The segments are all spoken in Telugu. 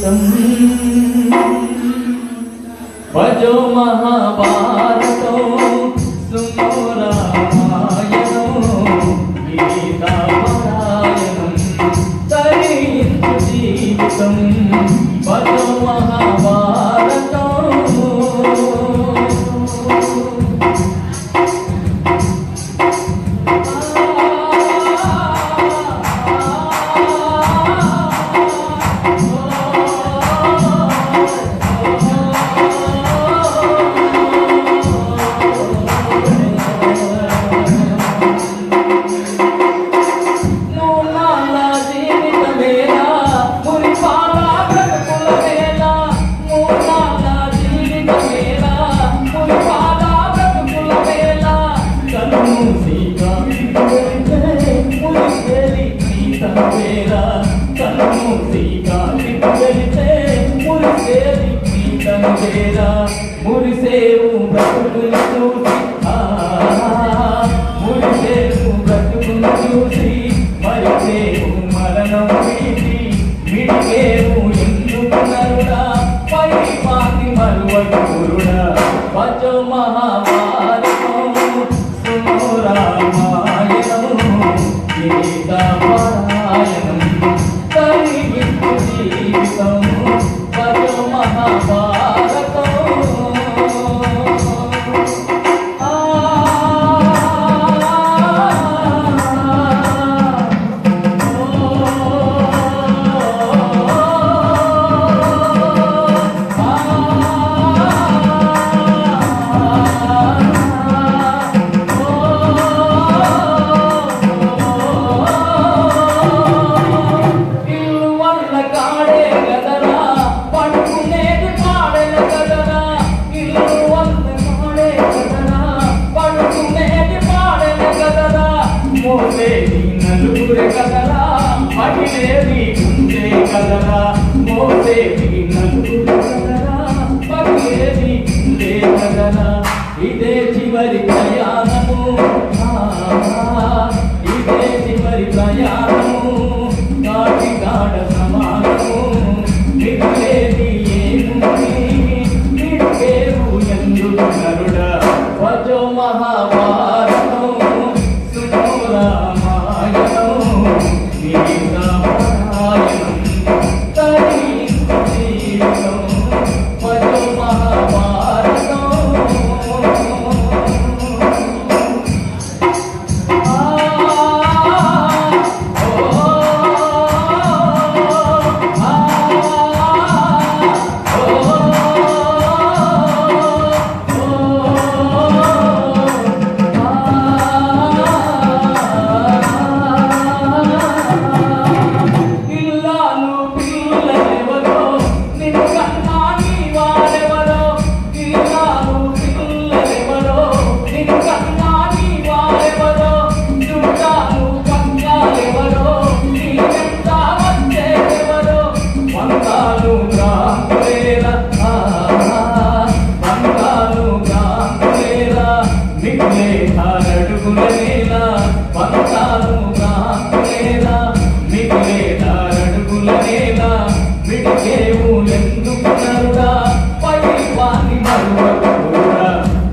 జీవితం భజో మహాభారతం సునో రామాయణం గీతాపారాయణం తరించు జీవితం భజో మహాభారతం మురిసేవు బ్రతుకును చూసి మురిసేవు బ్రతుకును చూసి మరిసేవు మరణం వీసి విడికేవు ఎందుకు నరుడా పై పాతి మరువడు గురుడా భజో మహాభారతం సునో రామాయణం గీతాపారాయణం తరించు జీవితం భజో మహాభారతం నలుగురే కదరా పగిలేవి గుండె కదరా మోసేవి నలుగురే కదరా పగిలేవి గుండె కదరా ఇదే చివరి ప్రయాణము ఇదే చివరి ప్రయాణము నాటి కాడ సమానము మిగిలేది ఏముంది మిడికేరు ఎందుకు నరుడా భజో మహాభారతం సునో రామాయణం గీతాపారాయణం తరించు జీవితం భజో మహాభారతం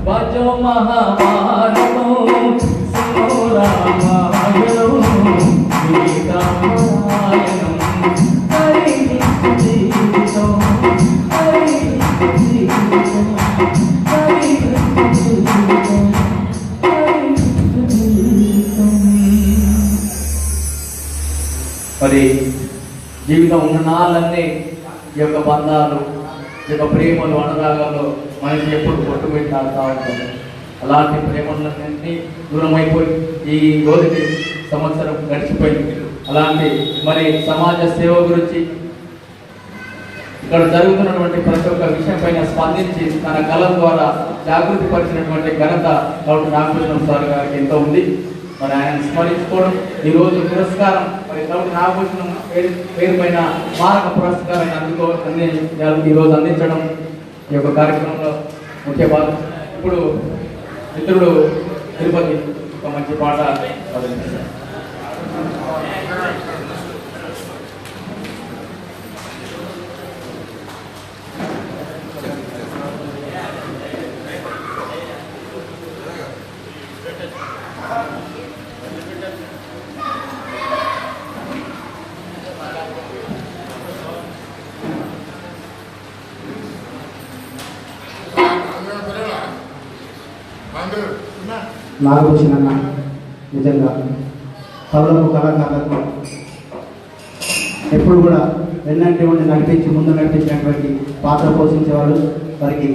భజో మహాభారతం సునో రామాయణం గీతాపారాయణం తరించు జీవితం తరించు జీవితం తరించు జీవితం తరించు జీవితం. మరి జీవితం ఉన్న నాళ్ళన్నీ ఈ యొక్క బంధాలు ఈ యొక్క ప్రేమలు అనురాగాలు మనిషి ఎప్పుడు కొట్టుబెట్టాడుతూ ఉంటుంది. అలాంటి ప్రేమలన్నింటినీ దూరం అయిపోయి ఈ రోజుకి సంవత్సరం గడిచిపోయింది. అలాంటి మరి సమాజ సేవ గురించి ఇక్కడ జరుగుతున్నటువంటి ప్రతి ఒక్క విషయం పైన స్పందించి తన కలం ద్వారా జాగృతి పరిచినటువంటి ఘనత డాక్టర్ నాగభూషణం సార్ గారికి ఎంతో ఉంది. మరి ఆయన స్మరించుకోవడం ఈరోజు పురస్కారం మరి డాక్టర్ నాగభూషణం పేరు పైన స్మారక పురస్కారాన్ని ఈరోజు అందించడం ఈ యొక్క కార్యక్రమంలో ముఖ్య భాగం. ఇప్పుడు మిత్రుడు తిరుపతి ఒక మంచి పాట ప్రదర్శించారు. నాగభూషణ్ అన్న నిజంగా కవులకు కళాకారులకు ఎప్పుడు కూడా వెన్నంటి ఉండి నడిపించి ముందు నడిపించినటువంటి పాత్ర పోషించేవాళ్ళు. వారికి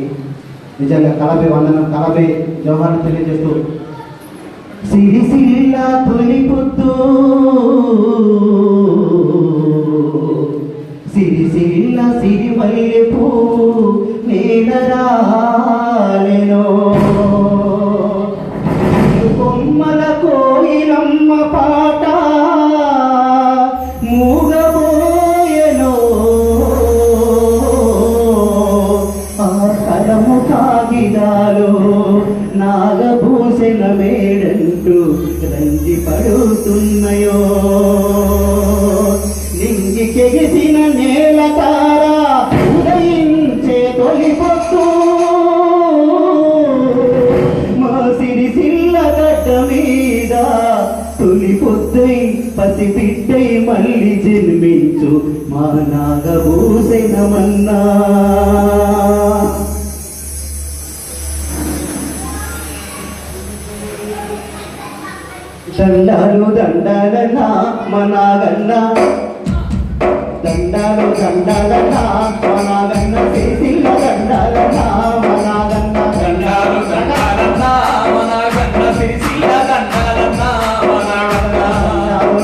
నిజంగా కళపై వందనం, కళపై జోహార్లు తెలియజేస్తూ సిరిసిల్ల తొలి పొద్దు సిరిసిల్ల సిరిమల్లెపూ నేనరాలెనో కొమ్మల కోయిలమ్మ పాట మూగబోయెనో ఆ కరము కాగిదాలో నాగభూషణ మేడంటూ రంజి పడుతున్నాయో నింగికెగిసిన నేల తారా ఉదయించే తొలి పొత్తు మా సిరిసిల్ల గడ్డ మీద తొలి పొద్దై పసిబిడ్డై మళ్ళీ జన్మించు మా నాగభూషణమన్నా. దండాలు దండాలన్నా మనాగన్న దండాలు దండాలన్నా మనాగన్న సిరిసిల్ల దండాలన్నా మనాగన్న దండాలు దండాలన్నా మనాగన్న సిరిసిల్ల దండాలన్నా మనాగన్న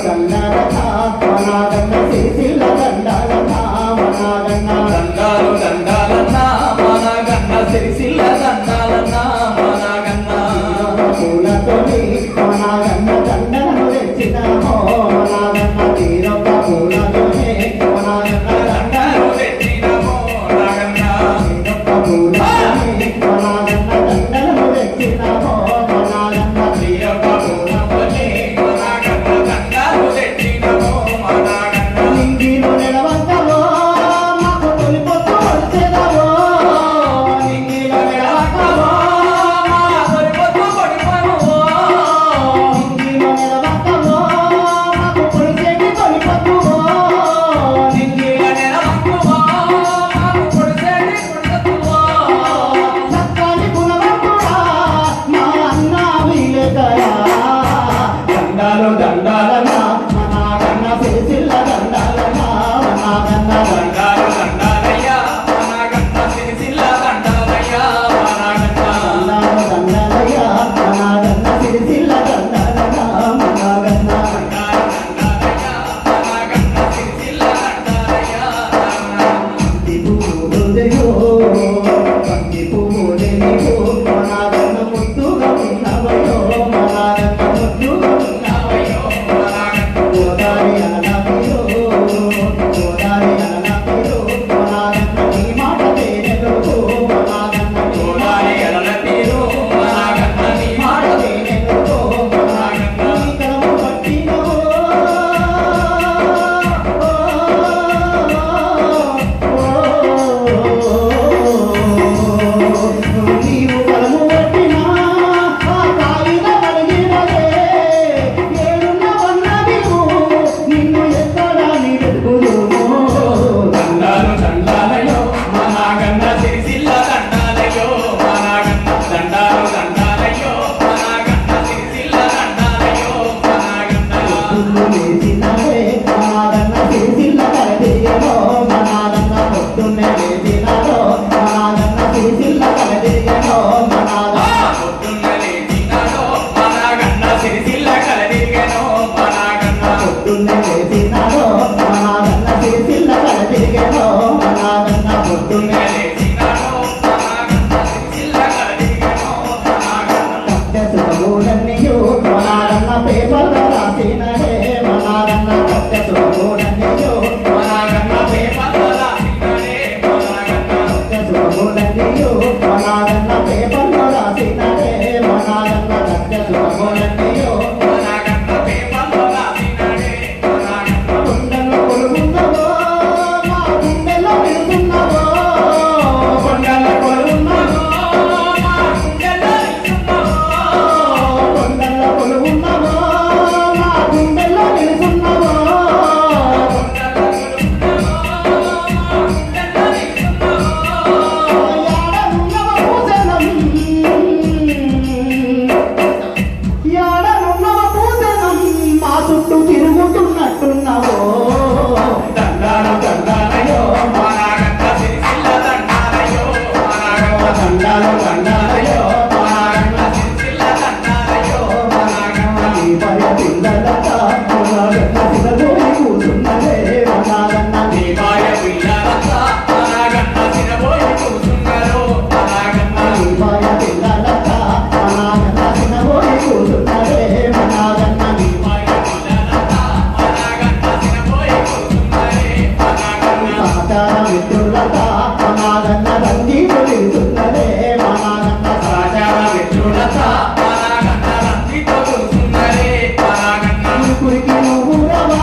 దండాలన్నా మనాగన్న సిరిసిల్ల దండాలన్నా మనాగన్న దండాలు దండాలన్నా మనాగన్న సిరిసిల్ల దండాలన్నా మనాగన్న పూలతోని మనాగన్న దండలను తెచ్చినామో మనాగన్న తీరొక్క పూలతోనే మనాగన్న దండాలు తెచ్చినమో నాగన్న తీరొక్క పూలతోనే మనాగన్న దండలను తెచ్చినామో మనాగన్న తీరొక్క పూలతోనే మనాగన్న దండాలు తెచ్చినమో మనాగన్న నింగిలో నిలవంకలో మాకు తొలి పొత్తు వచ్చేదవో నింగిలో నిలవంకలో మా సరిపొద్దు పడిపోనువో నింగిలో నిలవంకలో మాకు పొడిచేటి తొలి పొత్తువో నింగిల నెలవంకువో మాకు పొడిసేటి పొడిసెత్తువో చక్కని గుణవంతుడా మా అన్న వీలకరా దండాలు దండాలనా మనాగన్న సిరిసిల్ల దండాలనా మనాగన్న దండాలు దండాలయ్యా మనాగన్న సిరిసిల్ల దండాలయ్యా మనాగన్న దండాలు దండాలయ్యా మనాగన్న సిరిసిల్ల దండాలనా మనాగన్న దండాలు దండాలయ్యా మనాగన్న సిరిసిల్ల దండాలయ్యా పంది పువ్వులే నీవు మనాగన్న ముద్దుగా ఉన్నవయో మనాగన్న ముద్దుగా ఉన్నవయో మనాగన్న గోదారి అలనపిలో గోదారి అలనపిలో మనాగన్న నీ మాట తేనెలకు మనాగన్న నీ గోదారి ఎడల తీరు మనాగన్న నీ మాట తేనెలకు మనాగన్న నీ కరము పట్టినవో నీవు కరము పట్టినా ఆ కాగిత కలిగినదే ఏడున్నవన్న నీవు నిన్ను ఎక్కడా నీ వెతుకుదుమో దండాలు దండాలయ్యో సహచార మిత్రులతా మనాగన్న రంగీలు నిలుతున్నదే మనాగన్న సహచార మిత్రులతా మనాగన్న రంగీలు నిలుతున్నదే మనాగన్న కురికి నువ్వురవా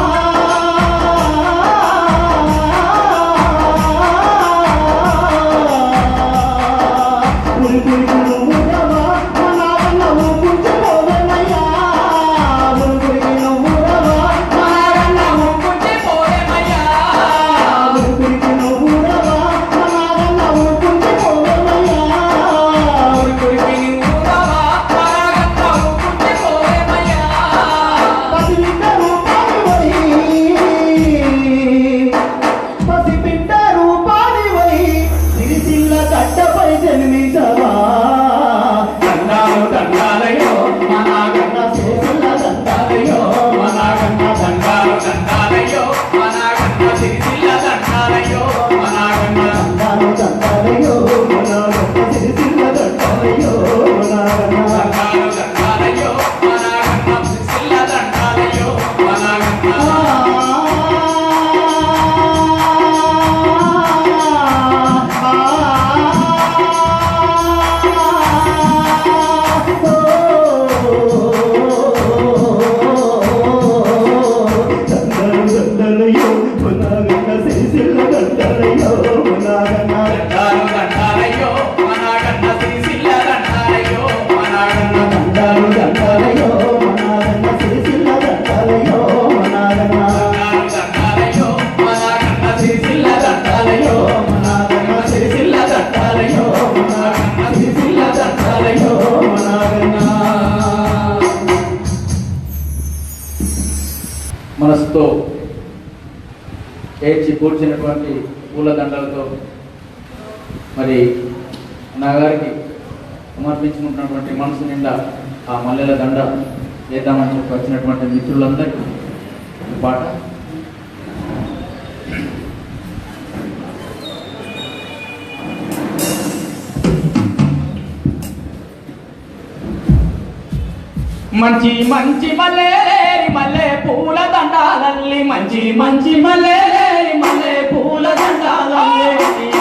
కురికి నువ్వురవా మనాగన్న ఊపుంచిపోవెనయ్యా కురికి నువ్వురవా మనాగన్న ఊపుంచిపోవెనయ్యా కురికి నువ్వురవా మనాగన్న ఊపుంచిపోవెనయ్యా కురికి నువ్వురవా మనాగన్న ఊపుంచిపోవెనయ్యా పసిబిడ్డ రూపానివై సిరిసిల్ల కట్టపై జన్మించవా దండాలు దండాలయో మనాగన్న సిరిసిల్ల దండాలయో మనాగన్న దండాలు దండాలయో మనాగన్న సిరిసిల్ల దండాలయో మనాగన్న దండాలు దండాలయో మనాగన్న సిరిసిల్ల దండాలయో మనాగన్న దండాలు దండాలయో మనాగన్న సిరిసిల్ల దండాలయో మనాగన్న దండాలు దండాలయో మనాగన్న సిరిసిల్ల దండాలయో మనాగన్న దండాలు దండాలయో మనాగన్న సిరిసిల్ల దండాలయో మనాగన్న సిరిసిల్ల దండాలయో మనాగన్న మనసుతో ఏడ్చి కూర్చున్నటువంటి పూలదండలతో మరి నాగారికి సమర్పించుకుంటున్నటువంటి మనసు నిండా ఆ మల్లెల దండ చేద్దామని చెప్పి వచ్చినటువంటి మిత్రులందరికీ ఈ పాట మంచి మంచి మల్లెలేరి మల్లె పూల దండాలల్లి మంచి మంచి మల్లెలేరి మల్లె పూల దండాలల్లి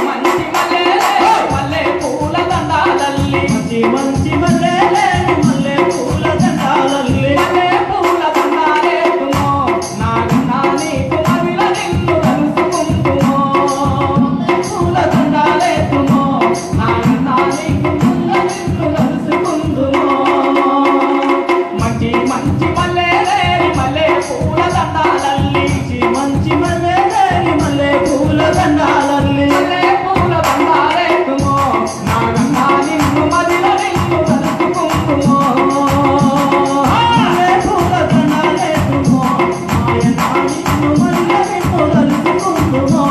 మంచి మల్లెలేరి మల్లె పూల దండాలల్లి మంచి మంచి మల్లెలేరి మల్లె పూల దండాలల్లి మల్లె పూల దండాలేతుమో నాగన్న నీకు మదిల నిన్ను కలుసుకుంటుమో పూల దండాలేతుమో నాగన్న నీకు మదిల నిన్ను కలుసుకుంటుమో మంచి మంచి మల్లెలేరి మల్లె పూల దండాలల్లి మంచి మల్లెలేరి మల్లె పూల దండాలల్లి మల్లె పూల దండాలేతుమో నాగన్న నిన్ను మదిల నిన్ను కలుసుకుంటుమో మల్లె పూల దండాలేతుమో ఆయన నిన్ను మల్లె నిన్ను కలుసుకుంటుమో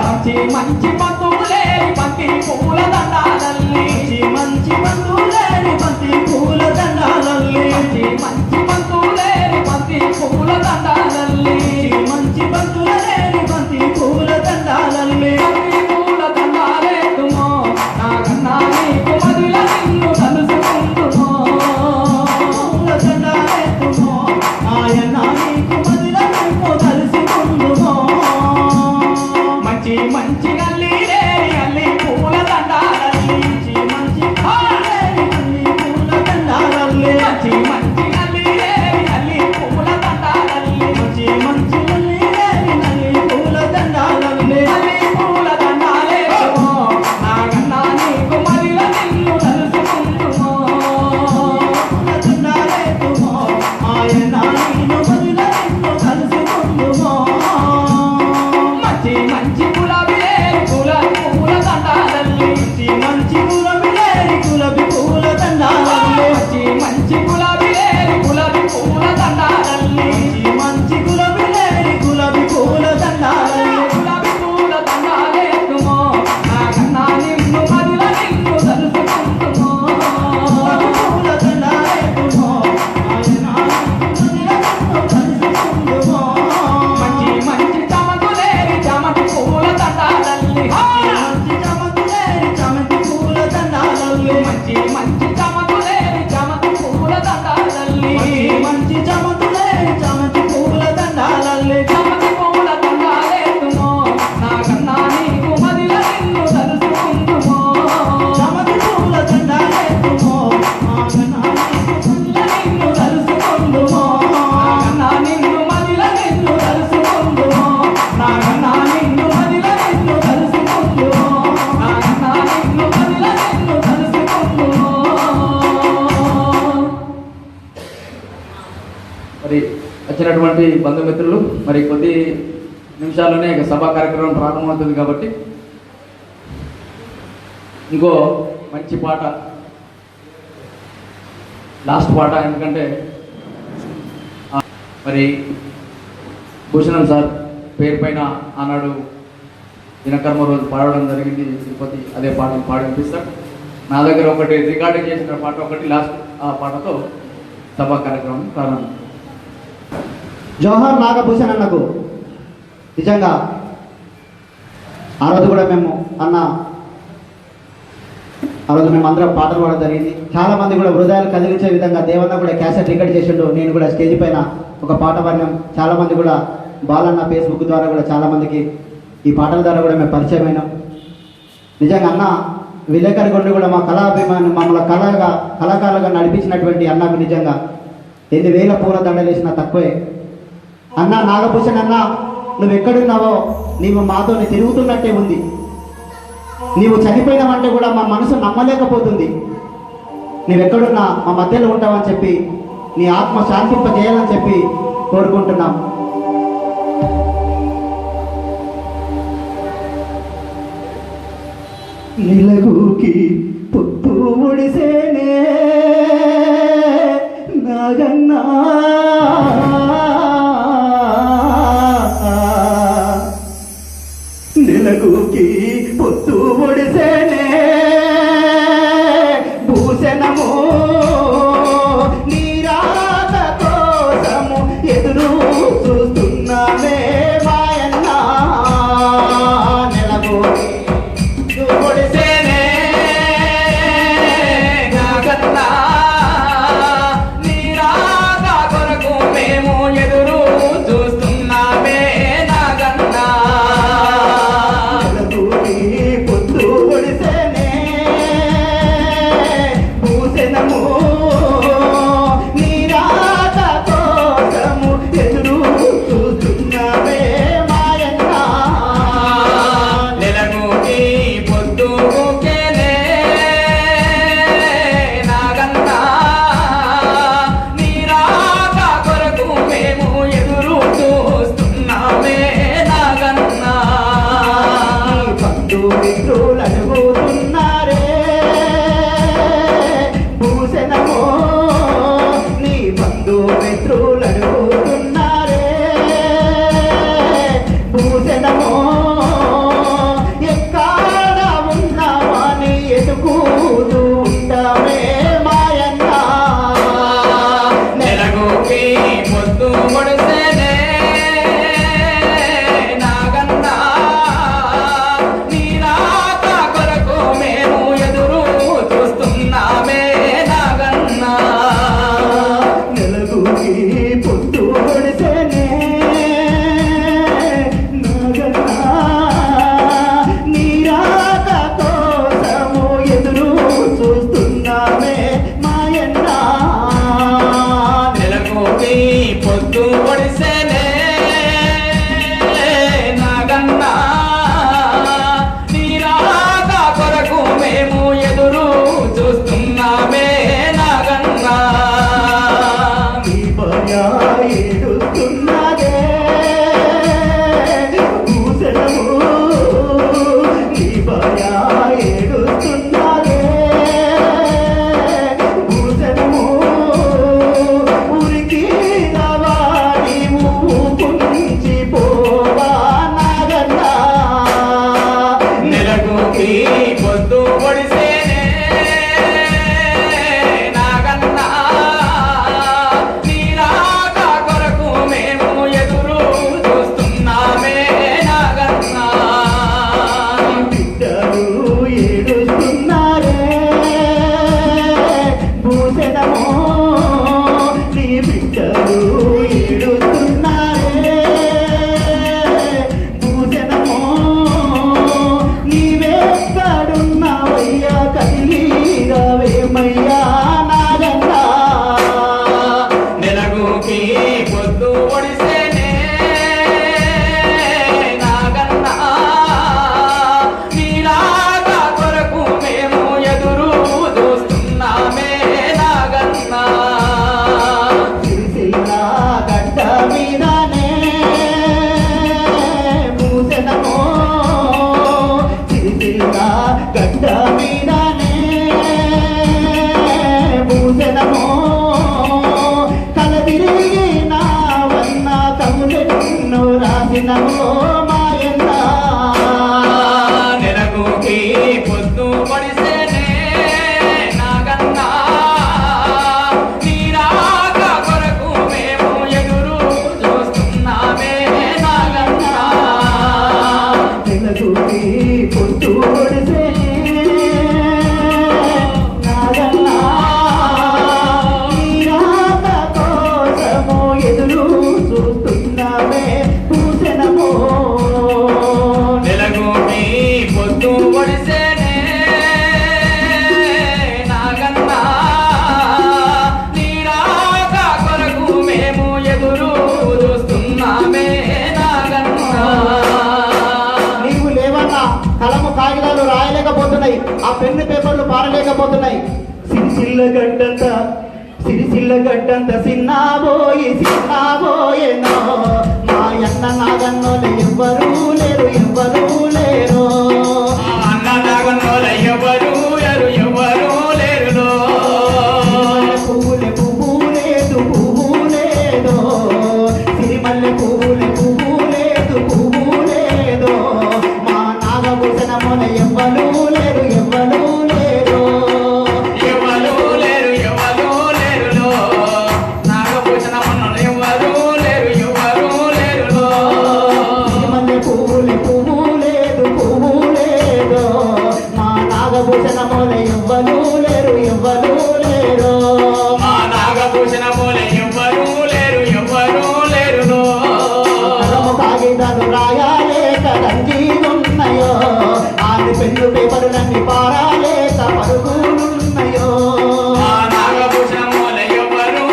మంచి మంచి బంధువులేరి బంతి పూల దండాలల్లి మంచి బంధువులేరి బంతి పూల దండాలల్లి మంచి బంధువులేరి బంతి పూల దండాలల్లి మంచి బంధువులేరి బంతి పూల దండాలల్లి బంతి పూల దండాలేతుమో నాగన్న నీకు మదిల నిన్ను కలుసుకుంటుమో పూల దండాలేతుమో ఆయన నీకు మదిల నిన్ను కలుసుకుంటుమో మంచి మంచి అల్లి లేరి అల్లి పూల దండాలల్లి మంచి పూల దండాలల్లి మంచి మంచి అల్లి లేరి అల్లి పూల దండాలల్లి మంచి మంచి లేరి పూల దండాలల్లి అల్లి పూల దండాలేతుమో నాగన్న నీకు మదిల నిన్ను కలుసుకుంటుమో పూల దండాలేతుమో ఆయన నిన్ను మదిల నిన్ను కలుసుకుంటుమో మంచి మంచి గులాబీ లేరి పూల కలపి బంధుమిత్రులు మరి కొద్ది నిమిషాల్లోనే ఇక సభా కార్యక్రమం ప్రారంభమవుతుంది కాబట్టి ఇంకో మంచి పాట, లాస్ట్ పాట, ఎందుకంటే మరి భూషణం సార్ పేరు పైన ఆనాడు దినకర్మ రోజు పాడడం జరిగింది తిరుపతి, అదే పాటను పాడి వినిపిస్తాడు. నా దగ్గర ఒకటి రికార్డింగ్ చేసిన పాట ఒకటి, లాస్ట్ ఆ పాటతో సభా కార్యక్రమం ప్రారంభం. జవహర్ నాగభూషణ్ అన్నకు నిజంగా ఆ రోజు కూడా మేము అందరం పాటలు పాడడం జరిగింది. చాలా మంది కూడా హృదయాలు కదిలించే విధంగా దేవన్న కూడా క్యాసెట్ రికార్డ్ చేసిండు. నేను కూడా స్టేజ్ పైన ఒక పాట పాడినాం. చాలా మంది కూడా బాలన్న ఫేస్బుక్ ద్వారా కూడా చాలా మందికి ఈ పాటల ద్వారా కూడా మేము పరిచయం అయినాం. నిజంగా అన్న విలేకరి కొండ కూడా మా కళాభిమానం మమ్మల్ని కళాకారులుగా నడిపించినటువంటి అన్నకు నిజంగా ఎన్ని వేల పూల దండలు వేసినా తక్కువే. అన్న నాగభూషణ్ అన్న, నువ్వు ఎక్కడున్నావో నీవు మాతో తిరుగుతున్నట్టే ఉంది. నీవు చనిపోయినావంటే కూడా మా మనసు నమ్మలేకపోతుంది. నీవెక్కడున్నా మా మధ్యలో ఉంటావని చెప్పి నీ ఆత్మ శాంతింపజేయాలని చెప్పి కోరుకుంటున్నాం. నిలగుకి పొత్తు ఒడిసేనే నాగన్నా, నిలగుకి పొత్తు ఒడిసేనే భూషణము, నీరాత కోసము ఎదురు చూస్తున్నామే మాయన్నా. నిలగుకి పొత్తు ఒడిసేనే వెలుగుకి పొట్టు పొడిసే నాగన్నా నీ రాక కోసము ఎదురు చూస్తున్నామే పూసెనమో వెలుగుకి పొద్దు పొడిసేనే నాగన్నా నీ రాక కొరకు మేము ఎదురు చూస్తున్నామే నాగన్నా. నీవు లేవన్నా కలము కాగితాలు రాయలేకపోతున్నాయి, ఆ పెన్ను పేపర్లు పారలేకపోతున్నాయి. సిరిసిల్ల గడ్డంత సిన్నాబోయేనో మా అన్న నాగన్నోలు ఎవ్వరూ లేరు అన్న నాగన్నోల ఎవరు లేరు పువ్వు లేదు సిరిమల్లె పువ్వు లేదు మా నాగభూషణ మొల ఎవ్వరూ లేరు నాగభూషణ మొన్నలు ఎవరు లేరు సిరిమల్లె పువ్వు లేదు మా నాగభూషణ మొల ఎవ్వరూ లేరు మా నాగభూషణ మూల ఎవరు లేరు కలము కాగితాలు రాయాలేక రంజీలున్నాయో ఆది పెన్ను పేపర్లన్నీ పారాలేక పరుగులున్నాయో మా నాగభూషణ మూల ఎవరు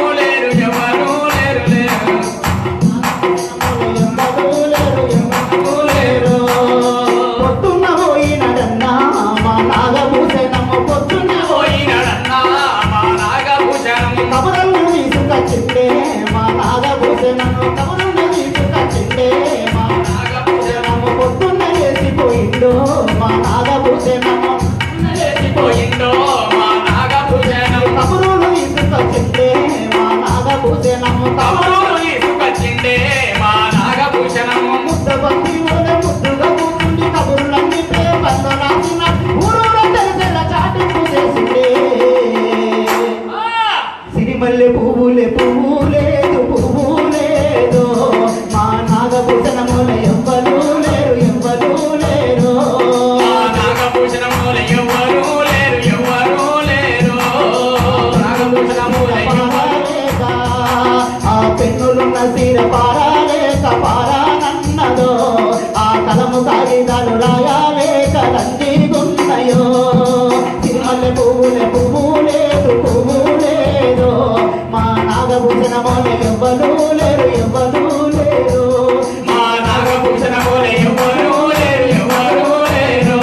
లేరు పొద్దున్న పోయినడన్నా మా నాగభూషణము పోయినడన్నా మా నాగభూషణము కబురల్ని తీసుకొచ్చిండే మా నాగభూషణము నాగభూషణము పొద్దున్న వేసిపోయిందో మా నాగభూషణము లేచిపోయిందో మా నాగభూషణము కబురులు తీసుకొచ్చిండే మా నాగభూషణము కబురులు తీసుకొచ్చిండే మా నాగభూషణము ముద్దబంది ముద్దుగా కూర్చుండి కబుర్లన్నీ పేపర్లో రాసిన ఊరూర తెల్ల చాటింపు చేసిండే సిరిమల్లె పువ్వు లేదు మా నాగభూషణముల ఎవ్వరూ లేరు మా నాగభూషణ మూల ఎవరు లేరు నాగభూషణముల పారాలేక ఆ పెన్నులున్న సీర పారానన్నదో ఆ కలము కాగితాలు రాయాలేక రంజీగున్నాయో సిరిమల్లె పువ్వు లేదు మా నాగభూషణ మొల ఎవ్వరూ లేరు మా నాగభూషణ మూల ఎవరు లేరు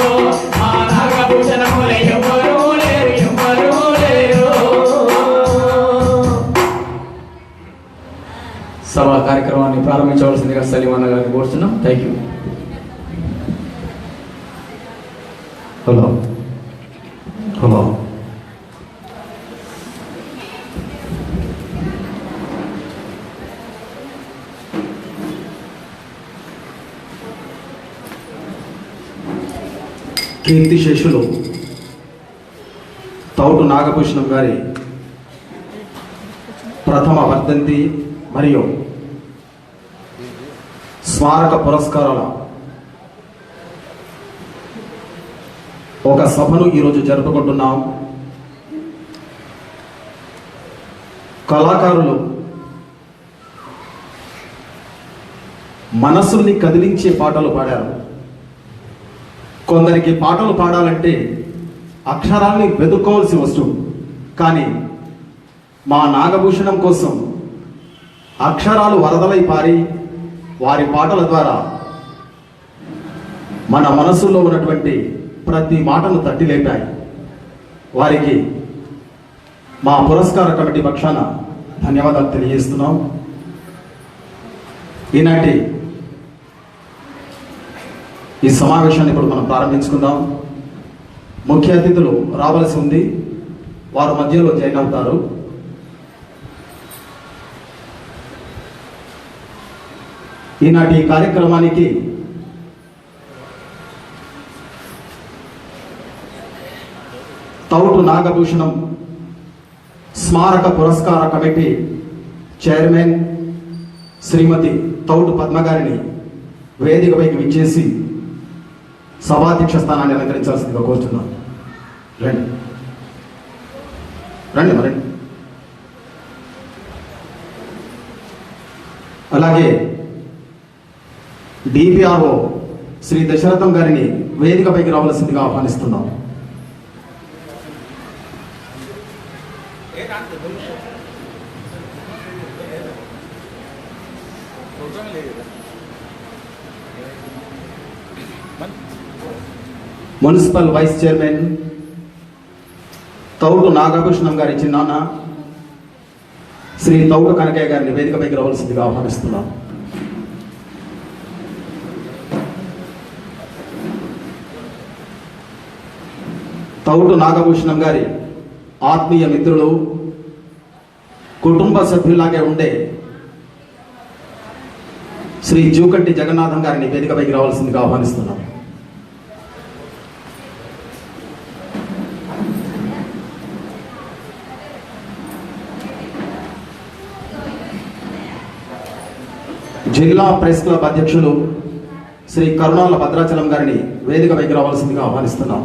మా నాగభూషణ మూల ఎవరు లేరు సభా కార్యక్రమాన్ని ప్రారంభించవలసిందిగా సలీమన్న గారిని కోరుతున్నాం. Thank you. హలో కీర్తిశేషులు తౌటు నాగభూషణం గారి ప్రథమ వర్ధంతి మరియు స్మారక పురస్కారాల ఒక సభను ఈరోజు జరుపుకుంటున్నాం. కళాకారులు మనస్సుల్ని కదిలించే పాటలు పాడారు. కొందరికి పాటలు పాడాలంటే అక్షరాల్ని వెతుక్కోవాల్సి వస్తుంది. కానీ మా నాగభూషణం కోసం అక్షరాలు వరదలై పారి వారి పాటల ద్వారా మన మనస్సులో ఉన్నటువంటి ప్రతి మాటను తట్టి లేపాయి. వారికి మా పురస్కార కమిటీ పక్షాన ధన్యవాదాలు తెలియజేస్తున్నాం. ఈనాటి ఈ సమావేశాన్ని ఇప్పుడు మనం ప్రారంభించుకుందాం. ముఖ్య అతిథులు రావాల్సి ఉంది, వారు మధ్యలో జాయిన్ అవుతారు. ఈనాటి కార్యక్రమానికి తౌటు నాగభూషణం స్మారక పురస్కార కమిటీ చైర్మన్ శ్రీమతి తౌటు పద్మ గారిని వేదికపైకి విచ్చేసి సభాధ్యక్ష స్థానాన్ని అలంకరించాల్సిందిగా కోరుతున్నాను. రండి రండి మరి. అలాగే డిపిఆర్ఓ శ్రీ దశరథం గారిని వేదికపైకి రావాల్సిందిగా ఆహ్వానిస్తున్నాం. మున్సిపల్ వైస్ చైర్మన్ తౌడు నాగభూషణం గారి చిన్నాన్న శ్రీ తౌడు కనకయ్య గారిని వేదికపైకి రావాల్సిందిగా ఆహ్వానిస్తున్నాం. తౌడు నాగభూషణం గారి ఆత్మీయ మిత్రులు, కుటుంబ సభ్యులాగే ఉండే శ్రీ జూకంటి జగన్నాథం గారిని వేదికపైకి రావాల్సిందిగా ఆహ్వానిస్తున్నాం. జిల్లా ప్రెస్ క్లబ్ అధ్యక్షులు శ్రీ కరుణాల భద్రాచలం గారిని వేదికపైకి రావాల్సిందిగా ఆహ్వానిస్తున్నాం.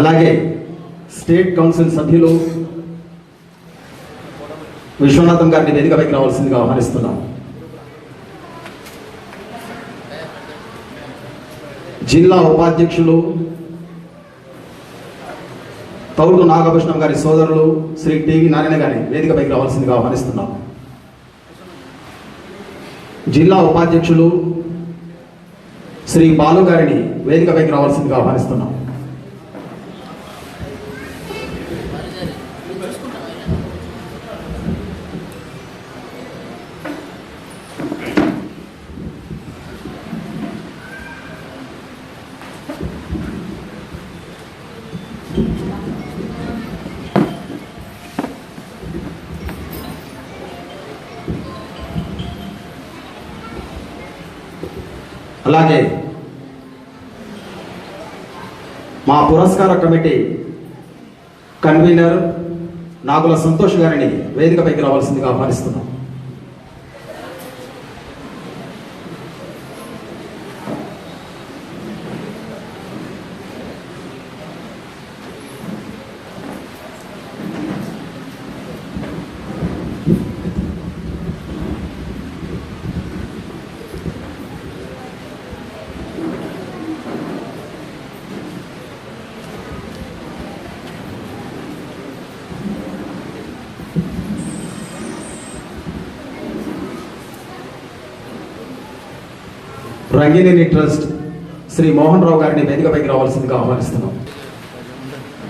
అలాగే స్టేట్ కౌన్సిల్ సభ్యులు విశ్వనాథం గారిని వేదికపైకి రావాల్సిందిగా ఆహ్వానిస్తున్నాం. జిల్లా ఉపాధ్యక్షులు తౌడు నాగభూషణం గారి సోదరులు శ్రీ టివి నారాయణ గారిని వేదికపైకి రావాల్సిందిగా ఆహ్వానిస్తున్నాం. జిల్లా ఉపాధ్యక్షులు శ్రీ బాలు గారిని వేదికపైకి రావాల్సిందిగా ఆహ్వానిస్తున్నాం. అలాగే మా పురస్కార కమిటీ కన్వీనర్ నాగుల సంతోష్ గారిని వేదికపైకి రావాల్సిందిగా ఆహ్వానిస్తున్నాం. రంగినేని ట్రస్ట్ శ్రీ మోహన్ రావు గారిని వేదికపైకి రావాల్సిందిగా ఆహ్వానిస్తున్నాం.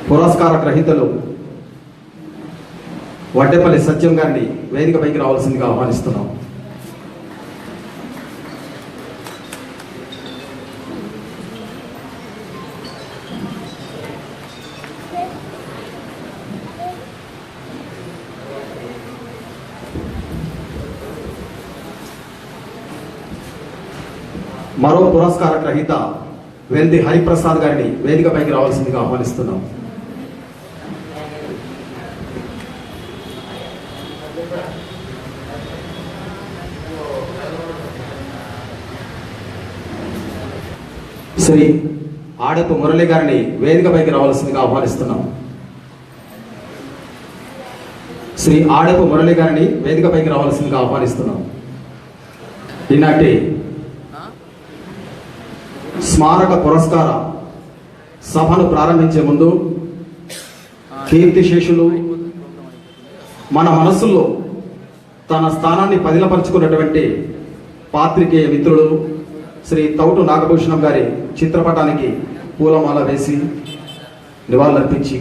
పురస్కార గ్రహీతలు వడ్డేపల్లి సత్యం గారిని వేదికపైకి రావాల్సిందిగా ఆహ్వానిస్తున్నాం. మరో పురస్కార గ్రహీత వెల్ది హరిప్రసాద్ గారిని వేదికపైకి రావాల్సిందిగా ఆహ్వానిస్తున్నాం. శ్రీ ఆడపు మురళి గారిని వేదికపైకి రావాల్సిందిగా ఆహ్వానిస్తున్నాం. శ్రీ ఆడపు మురళి గారిని వేదికపైకి రావాల్సిందిగా ఆహ్వానిస్తున్నాం. ఈనాటి స్మారక పురస్కార సభను ప్రారంభించే ముందు కీర్తిశేషులు మన మనస్సులో తన స్థానాన్ని పదిలపరుచుకున్నటువంటి పాత్రికేయ మిత్రుడు శ్రీ తౌటు నాగభూషణం గారి చిత్రపటానికి పూలమాల వేసి నివాళులర్పించి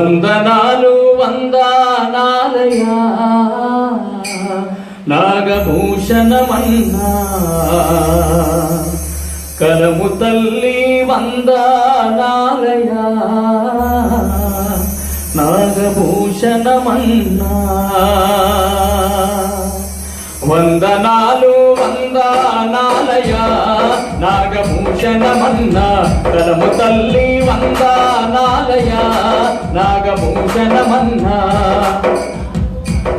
వందనాలు వందనాలయా నాగభూషణమన్నా కలము తల్లి వందనాలయా నాగభూషణమన్నా వందనాలు వందనాలయా నాగభూషణమన్నా కలము తల్లి వందనాలయా నాగభూషణమన్నా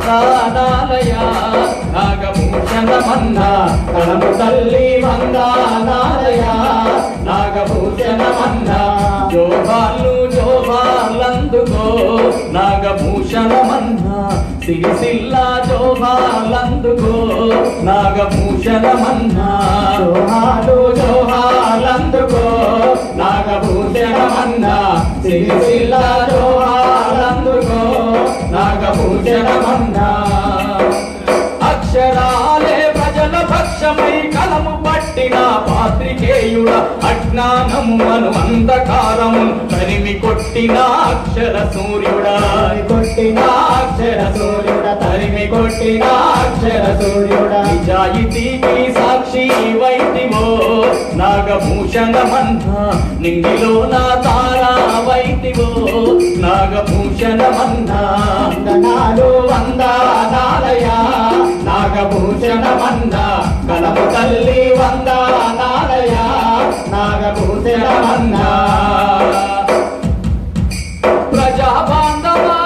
నాలయా నాగభూషణమన్నా కలము తల్లి వందనాలయా నాగభూషణమన్నా జోహాలు జోహాలందుకో నాగభూషణమన్నా సిరిసిల్ల జోహాలందుకో నాగభూషణమన్నా జోహాలు జోహాలందుకో నాగభూషణమన్నా సిరిసిల్ల జోహాలందుకో నాగభూషణమన్నా అక్షరాలే ప్రజల పక్షమై కలము పట్టిన పాత్రికేయుడ అజ్ఞానము అను అంధకారము తరిమి కొట్టిన అక్షర సూర్యుడా కొట్టిన అక్షర సూర్యుడ తరిమి కొట్టిన అక్షర సూర్యుడా నిజాయితీకి సాక్షి వైతివో నాగభూషణమన్నా నింగిలో నా తారా వైతివో నాగభూషణమన్నా వందనాలు వందనాలయా నాగభూషణమన్నా కలము తల్లి వందనాలయా నాగభూషణమన్నా ప్రజా బాంధవా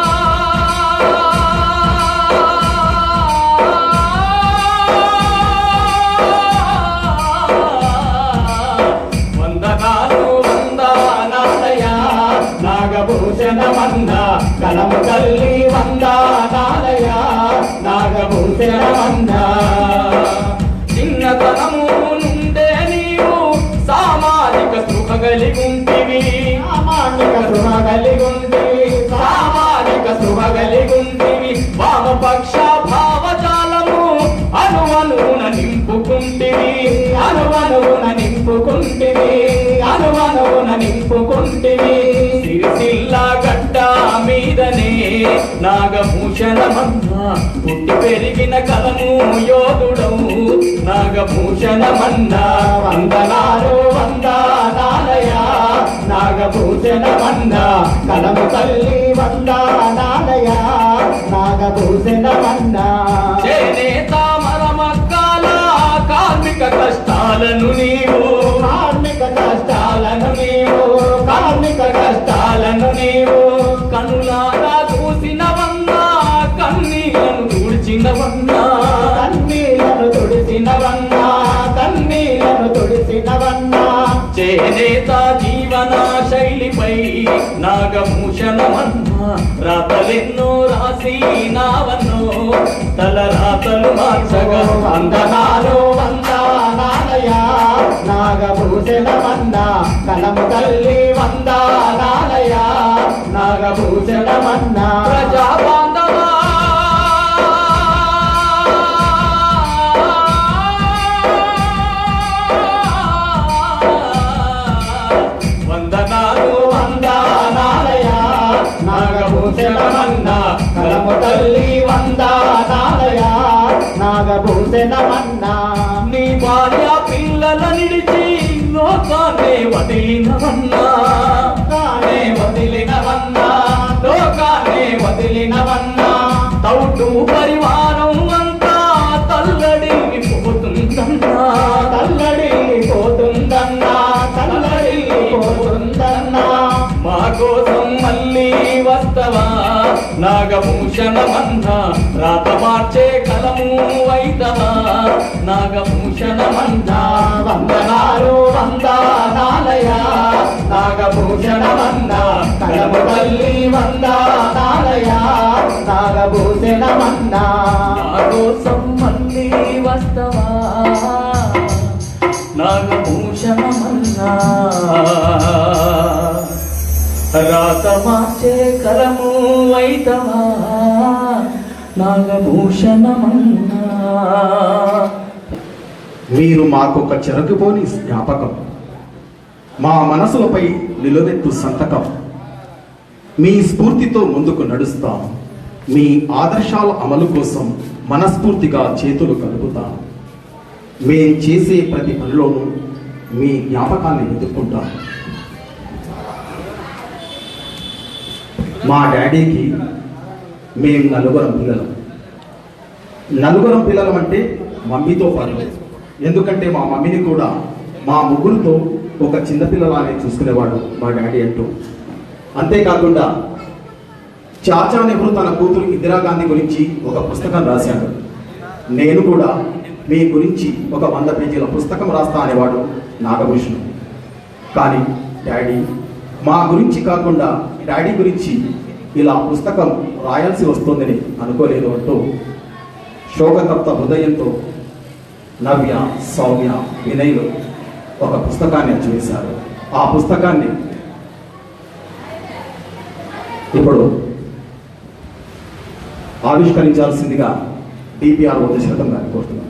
వందనాలు వందనాలయా నాగభూషణమన్నా కలము తల్లి వందనాలయా నాగభూషణమన్నా చిన్నతనము నుండే నీవు సామాజిక స్పృహ కలిగుంటివి సామాజిక స్పృహ కలిగుంటివి సామాజిక స్పృహ కలిగుంటివి వామపక్ష భావజాలము అనువనువున నింపుకుంటివి అనువనువున నింపుకుంటివి అనువనువున నింపుకుంటివి సిరిసిల్ల గడ్డ మీదనే నాగభూషణమన్నా పుట్టి పెరిగిన కలము యోధుడవు నాగభూషణమన్నా వందనాలు వందనాలయా నాగభూషణమన్నా కలము తల్లి వందనాలయా నాగభూషణమన్నా చేనేత మరమక్కాల కార్మిక కష్టాలను నీవు కార్మిక కష్టాలను నీవు కార్మిక కష్టాలను నీవు కనులారా చూసినవన్నా కన్నీళ్లను తుడిచినవన్నా కన్నీళ్లను తుడిచినవన్నా కన్నీళ్లను తుడిచినవన్నా చేనేత జీవన శైలిపై నాగభూషణమన్నా రాతలెన్నో రాసినావన్నో తల రాతలు మార్చగా వందనాలు వందనాలయా నాగభూషణమన్నా కలము తల్లి వందనాలయా నాగభూషణమన్నా ప్రజా బాంధవా వందనాలు వందనాలయా నాగభూషణమన్నా కలము తల్లి వందనాలయా నాగభూషణమన్నా నీ భార్య పిల్లల నిడిచి లోకాన్ని వదిలినవన్నా కానే వదిలినవన్నా లోకాన్ని వదిలినవన్నా తౌటు పరివారం అంతా తల్లడిల్లిపోతుందన్నా తల్లడిల్లిపోతుందన్నా తల్లడిల్లిపోతుందన్నా మా కోసం మళ్ళీ వస్తవా నాగభూషణమన్నా రాత మార్చే కలము వైతవా నాగభూషణమన్నా వందనాలు వందనాలయా నాగభూషణమన్నా కలము తల్లి వందనాలయా నాగభూషణమన్నా నా కోసం మళ్ళీ వస్తవా నాగభూషణమన్నా రాత మార్చే కలము వైతవా నాగభూషణమన్నా మీరు మాకొక చెరకుపోని జ్ఞాపకం, మా మనసులపై నిలువెత్తు సంతకం. మీ స్ఫూర్తితో ముందుకు నడుస్తాం. మీ ఆదర్శాల అమలు కోసం మనస్ఫూర్తిగా చేతులు కలుపుతాం. మేం చేసే ప్రతి పనిలోనూ మీ జ్ఞాపకాన్ని వెతుక్కుంటాం. మా డాడీకి మేము నలుగురం పిల్లలం అంటే మమ్మీతో పాటు. ఎందుకంటే మా మమ్మీని కూడా మా ముగ్గురితో ఒక చిన్నపిల్లలానే చూసుకునేవాడు మా డాడీ అంటూ. అంతేకాకుండా చాచా నెహ్రూ తన కూతురు ఇందిరాగాంధీ గురించి ఒక పుస్తకం రాశాడు. నేను కూడా మీ గురించి ఒక 100 పేజీల పుస్తకం రాస్తా అనేవాడు నాగభూషణం. కానీ డాడీ మా గురించి కాకుండా డాడీ గురించి ఇలా పుస్తకం రాయాల్సి వస్తుందని అనుకోలేదు అంటూ శోకతప్త హృదయంతో నవ్య, సౌమ్య, వినయ్లు ఒక పుస్తకాన్ని అచ్చవేశారు. ఆ పుస్తకాన్ని ఇప్పుడు ఆవిష్కరించాల్సిందిగా డిపిఆర్ దశరథం గారిని కోరుతున్నాను.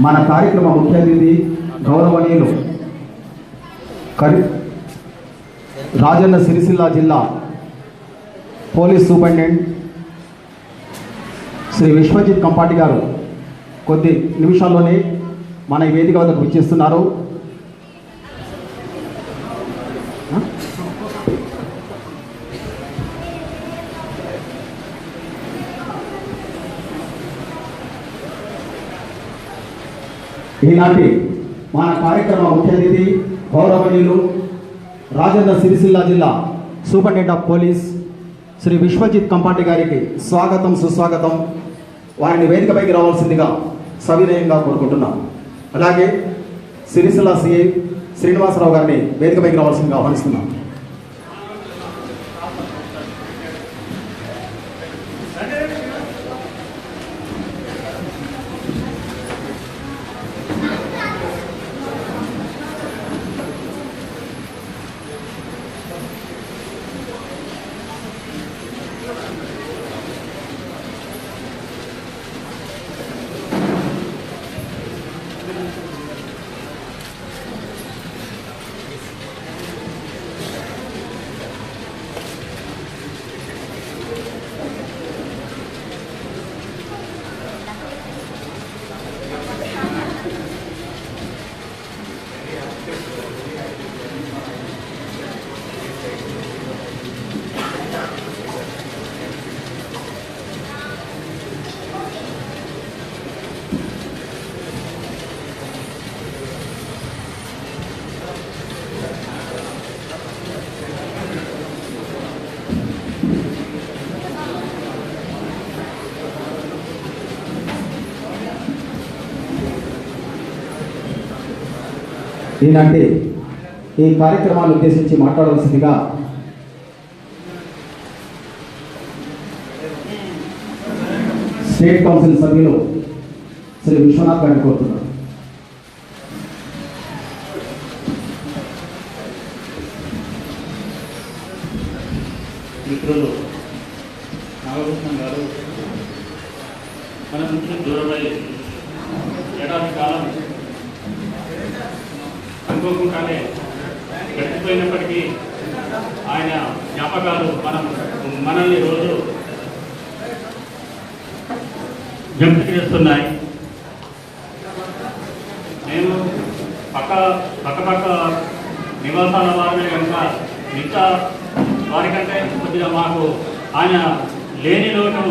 మన కార్యక్రమ ముఖ్య అతిథి గౌరవనీయులు రాజన్న సిరిసిల్ల జిల్లా పోలీస్ సూపరింటెండెంట్ శ్రీ విశ్వజిత్ కంపాటి గారు కొద్ది నిమిషాల్లోనే మన ఈ వేదిక వద్దకు విచ్చేస్తున్నారు. ఈనాటి మన కార్యక్రమ ముఖ్య అతిథి గౌరవనీయులు రాజన్న సిరిసిల్ల జిల్లా superintendent of police Shri Vishwajit Kampati గారికి స్వాగతం సుస్వాగతం. వారిని వేదికపైకి రావాల్సిందిగా సవినయంగా కోరుకుంటున్నాం. అలాగే సిరిసిల్ల సిఐ శ్రీనివాసరావు గారిని వేదికపైకి రావాల్సిందిగా ఆహ్వానిస్తున్నాం. ఈనాటి ఈ కార్యక్రమాన్ని ఉద్దేశించి మాట్లాడవలసిందిగా స్టేట్ కౌన్సిల్ సభ్యులు శ్రీ విశ్వనాథ్ గారిని కోరుతున్నారు. మిత్రులు నాగభూషణం గారు మన నుంచి దూరమై ఏడాది కాలం అనుకోకుండానే గడిచిపోయినప్పటికీ ఆయన జ్ఞాపకాలు మనల్ని రోజు జ్ఞప్తి చేస్తున్నాయి. నేను పక్క నివాసాల వారిని కనుక మిగతా వారికంటే కొద్దిగా మాకు ఆయన లేని లోటు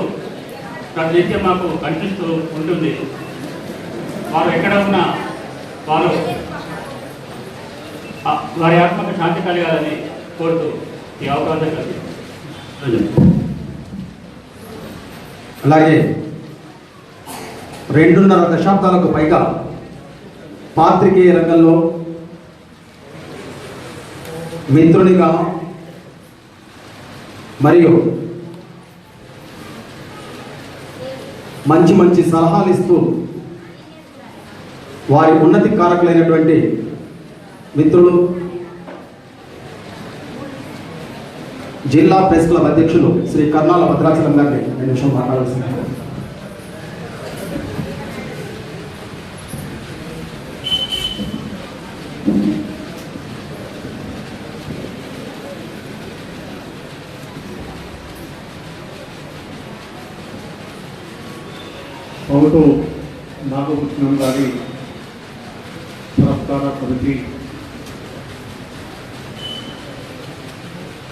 ప్రతినిత్యం మాకు కనిపిస్తూ ఉంటుంది. వారు ఎక్కడ ఉన్నా వారి ఆత్మకు శాంతి కలగాలని కోరుతూ ఈ అవకాశం కలిగి. అలాగే 2.5 దశాబ్దాలకు పైగా పాత్రికేయ రంగంలో మిత్రునిగా మరియు మంచి సలహాలు ఇస్తూ వారి ఉన్నతి కారకులైనటువంటి మిత్రులు జిల్లా ప్రెస్ క్లబ్ అధ్యక్షులు శ్రీ కర్నాల భద్రాచలం గారిని 2 నిమిషం మాట్లాడాల్సింది. పౌటు నాగభూషణం గారి పురస్కార సమితి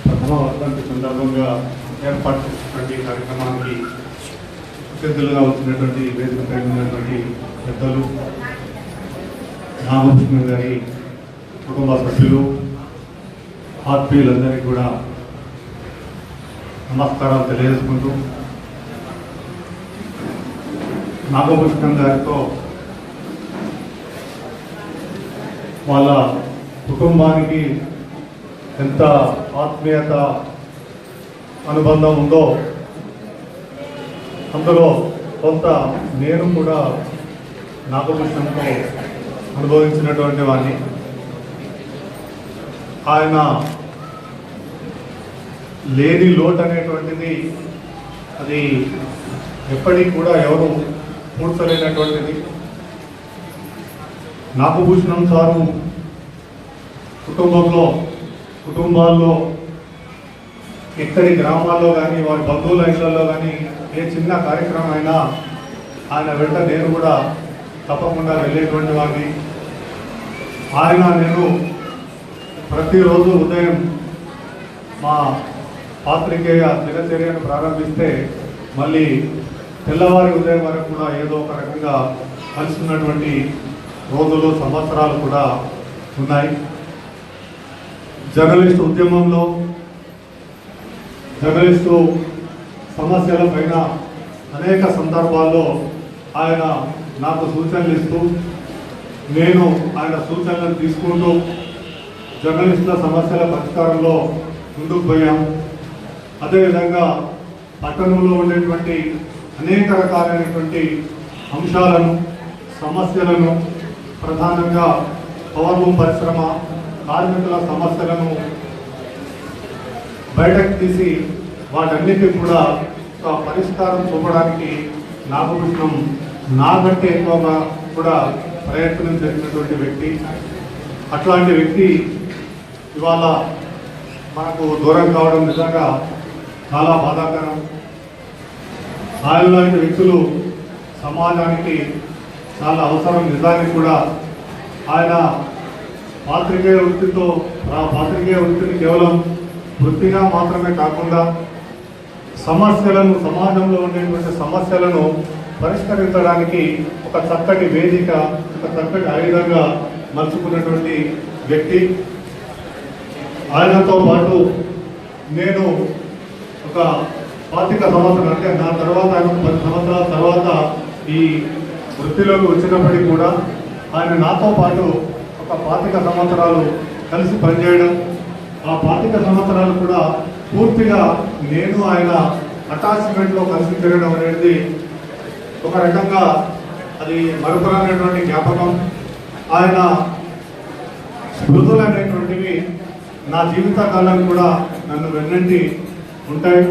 ప్రథమ వర్ధంతి సందర్భంగా ఏర్పాటు చేసినటువంటి కార్యక్రమానికి అతిథులుగా వచ్చినటువంటి వేదికపై ఉన్నటువంటి పెద్దలు, నాగభూషణం గారి కుటుంబ సభ్యులు, ఆత్మీయులందరికీ కూడా నమస్కారాలు తెలియజేసుకుంటూ, నాగభూషణం గారితో వాళ్ళ కుటుంబానికి ఎంత ఆత్మీయత అనుబంధం ఉందో అందులో కొంత నేను కూడా నాగభూషణంతో అనుభవించినటువంటి వాడిని. ఆయన లేని లోటు అనేటువంటిది అది ఎప్పటికి కూడా ఎవరు పూడ్చలేనటువంటిది. నాగభూషణం సారు కుటుంబాల్లో ఇక్కడి గ్రామాల్లో కానీ వారి బంధువుల ఇళ్లలో కానీ ఏ చిన్న కార్యక్రమం అయినా ఆయన వెంట నేను కూడా తప్పకుండా వెళ్ళేటువంటి వాడిని. నేను ప్రతిరోజు ఉదయం మా పాత్రికేయ దినచర్యను ప్రారంభిస్తే మళ్ళీ తెల్లవారి ఉదయం వరకు కూడా ఏదో ఒక రకంగా కలుసుకున్నటువంటి రోజులు సంవత్సరాలు కూడా ఉన్నాయి. జర్నలిస్టు ఉద్యమంలో జర్నలిస్టు సమస్యల పైన అనేక సందర్భాల్లో ఆయన నాకు సూచనలు ఇస్తూ నేను ఆయన సూచనలను తీసుకుంటూ జర్నలిస్టుల సమస్యల పరిష్కారంలో ముందుకు పోయాం. అదేవిధంగా పట్టణంలో ఉండేటువంటి అనేక రకాలైనటువంటి అంశాలను సమస్యలను ప్రధానంగా పవర్ లూమ్ పరిశ్రమ కార్మికుల సమస్యలను బయటకు తీసి వాటన్నిటికీ కూడా ఒక పరిష్కారం చూపడానికి నాగభూషణం నాకంటే ఎక్కువగా కూడా ప్రయత్నం చేసినటువంటి వ్యక్తి. అట్లాంటి వ్యక్తి ఇవాళ మనకు దూరం కావడం నిజంగా చాలా బాధాకరం. ఆయన లాంటి వ్యక్తులు సమాజానికి చాలా అవసరం. నిజానికి కూడా ఆయన పాత్రికేయ వృత్తిని కేవలం వృత్తిగా మాత్రమే కాకుండా సమస్యలను సమాజంలో ఉండేటువంటి సమస్యలను పరిష్కరించడానికి ఒక చక్కటి వేదిక, ఒక చక్కటి ఆయుధంగా మలుచుకున్నటువంటి వ్యక్తి. ఆయనతో పాటు నేను ఒక 25 సంవత్సరాలు అంటే నా తర్వాత ఆయన 10 సంవత్సరాల తర్వాత ఈ వృత్తిలోకి వచ్చినప్పటికీ కూడా ఆయన నాతో పాటు ఒక 25 సంవత్సరాలు కలిసి పనిచేయడం, ఆ 25 సంవత్సరాలు కూడా పూర్తిగా నేను ఆయన అటాచ్మెంట్లో కలిసి తిరగడం అనేది ఒక రకంగా అది మరుపురానటువంటి జ్ఞాపకం. ఆయన స్మృతులు అనేటువంటివి నా జీవితకాలం కూడా నన్ను వెన్నంటి ఉంటాయి.